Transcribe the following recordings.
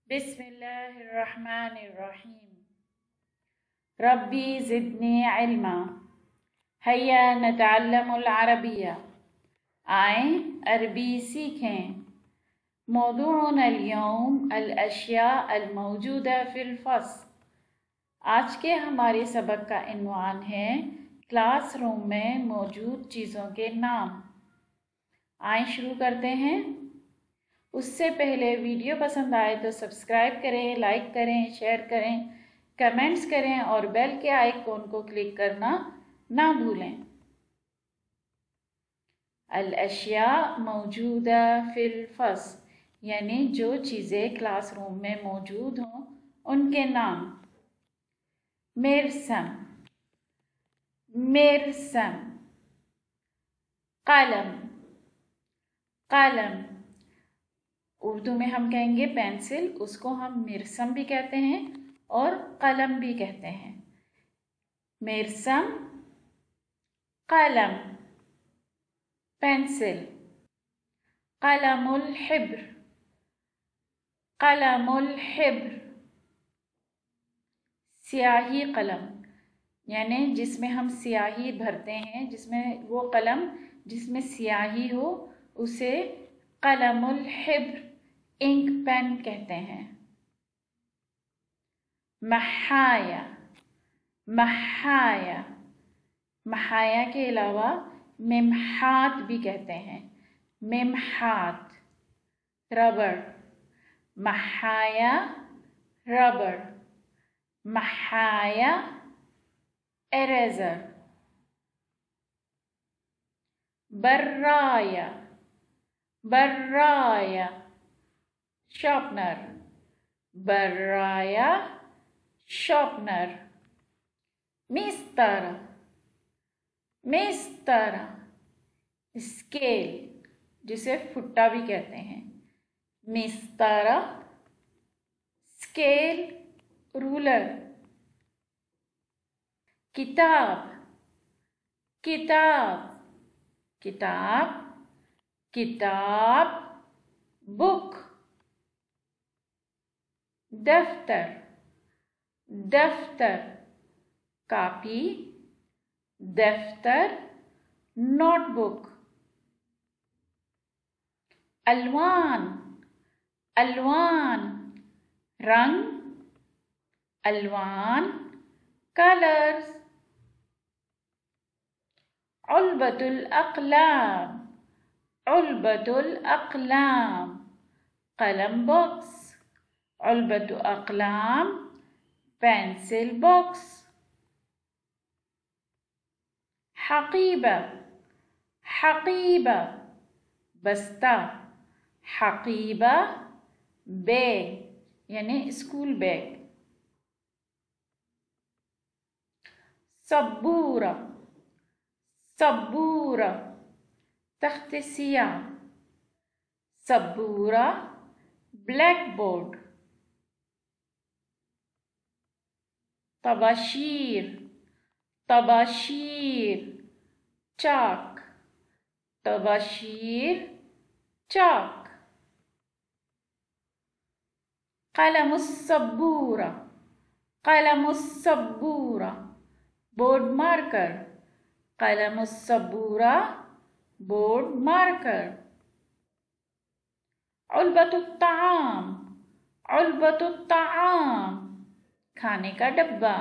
बिस्मिल्लाहिर्रहमानिर्रहीम। रब्बी ज़िदनी इल्मा। हैया नतअल्लमुल अरबिया। आएँ अरबी सीखें। मौदूउन अल-यौम अल-अशिया अल-मौजूदा फिल फ़स्ल। आज के हमारे सबक का इन्वान है क्लासरूम में मौजूद चीज़ों के नाम। आएँ शुरू करते हैं। उससे पहले वीडियो पसंद आए तो सब्सक्राइब करें, लाइक करें, शेयर करें, कमेंट्स करें और बेल के आइकॉन को क्लिक करना ना भूलें। अल-अशिया मौजूदा फिल फ़स्ल यानी जो चीज़ें क्लासरूम में मौजूद हों उनके नाम। मिरसम, मिरसम। कलम, कलम। उर्दू में हम कहेंगे पेंसिल, उसको हम मिरसम भी कहते हैं और कलम भी कहते हैं। मिरसम, कलम, पेंसिल। कलमुल हिब्र, कलमुल हिब्र। स्याही कलम यानी जिसमें हम स्याही भरते हैं, जिसमें वो कलम जिसमें स्याही हो उसे कलमुल हिब्र इंक पेन कहते हैं। महाया, महाया। महाया के अलावा मिमहात भी कहते हैं। मिमहात। रबर, महाया रबर। महाया इरेज़र। बर्राया, बर्राया शार्पनर। बर्राया शार्पनर। मिस्तारा, मिस्तारा स्केल जिसे फुट्टा भी कहते हैं। मिस्तारा स्केल, रूलर। किताब, किताब, किताब, किताब बुक। दफ्तर, दफ्तर कॉपी। दफ्तर नोटबुक। अलवान, अलवान रंग। अलवान कलर्स। उल्बतुल अक़लाम, उल्बतुल अक़लाम कलम बॉक्स। उल्बतु अक़लाम पेंसिल बॉक्स। हक़ीबा, हक़ीबा बस्ता। हक़ीबा बैग यानी स्कूल बैग। सबूरा, सबूरा तख्त सियाह। सबूरा ब्लैक बोर्ड। तबाशीर, तबाशीर चाक। तबाशीर चाक। कलमुस्सबूरा, कलमुस्सबूरा बोर्ड मार्कर। कलमुस्सबूरा बोर्ड मार्कर। उल्बतुत्ताआम, उल्बतुत्ताआम खाने का डब्बा।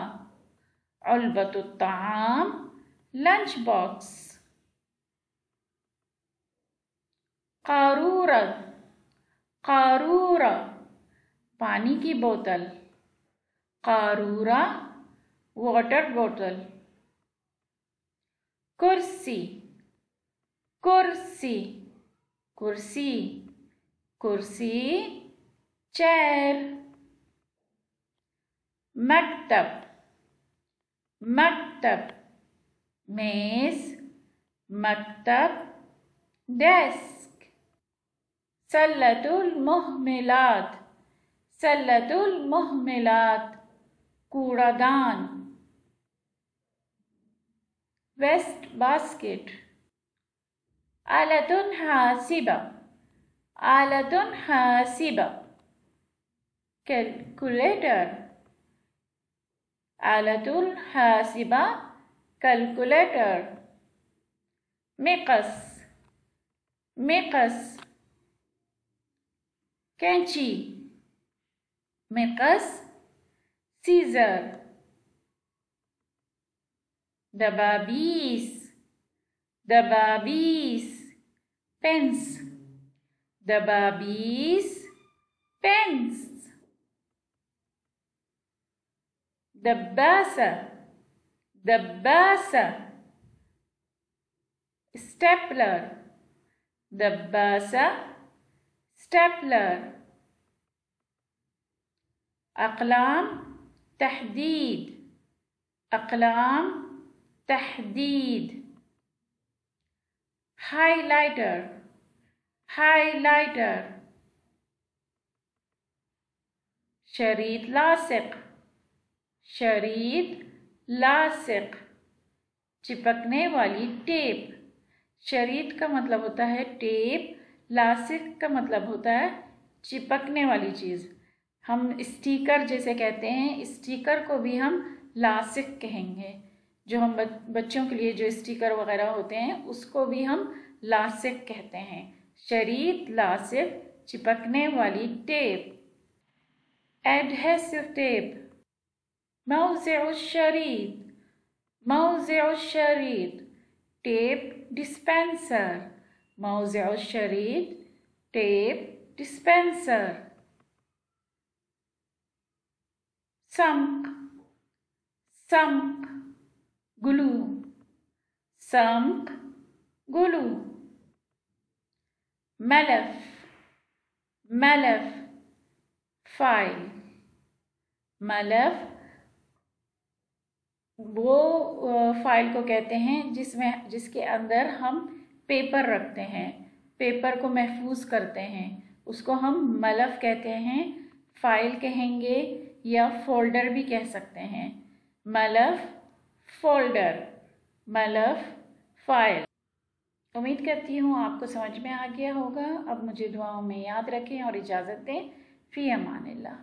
उल्बतुत्ताआम लंच बॉक्स। कारूरा, कारूरा पानी की बोतल। कारूरा वाटर बोतल। कुर्सी, कुर्सी, कुर्सी, कुर्सी चेयर। मकतब, मकतब मेज। मकतब डेस्क। सल्लतुल मुहमिलात, सल्लतुल मुहमिलात कूड़ादान। Waste basket. आलतुन हासिबा, आलतुन हासिबा calculator. आलतुल हासिबा calculator. मिक़स मिक़स कैंची. मिक़स सीज़र. दबाबीस दबाबीस पेंस. दबाबीस पेंस. दब्बासा दब्बासा स्टेपलर. दब्बासा स्टेपलर. अक़लाम तहदीद. अक़लाम तहदीद. Highlighter highlighter. शरीत लासिक शरीत लासिक. चिपकने वाली टेप. शरीत का मतलब होता है टेप, लासिक का मतलब होता है चिपकने वाली चीज़. हम स्टिकर जैसे कहते हैं, स्टिकर को भी हम लासिक कहेंगे. जो हम बच्चों के लिए जो स्टिकर वगैरह होते हैं उसको भी हम लासिक कहते हैं. शरीत लासिक चिपकने वाली टेप. Adhesive tape. मौज़िउ शरीत मौज़िउ शरीत. Tape dispenser. मौज़िउ शरीत टेप डिस्पेंसर. समक समक ग्लू. समक ग्लू. मलफ मलफ फाइल. मलफ वो फाइल को कहते हैं जिसके अंदर हम पेपर रखते हैं, पेपर को महफूज करते हैं, उसको हम मलफ कहते हैं, फाइल कहेंगे या फोल्डर भी कह सकते हैं. मलफ फोल्डर, मलफ फाइल. उम्मीद करती हूँ आपको समझ में आ गया होगा. अब मुझे दुआओं में याद रखें और इजाज़त दें. फ़ी अमानिल्लाह.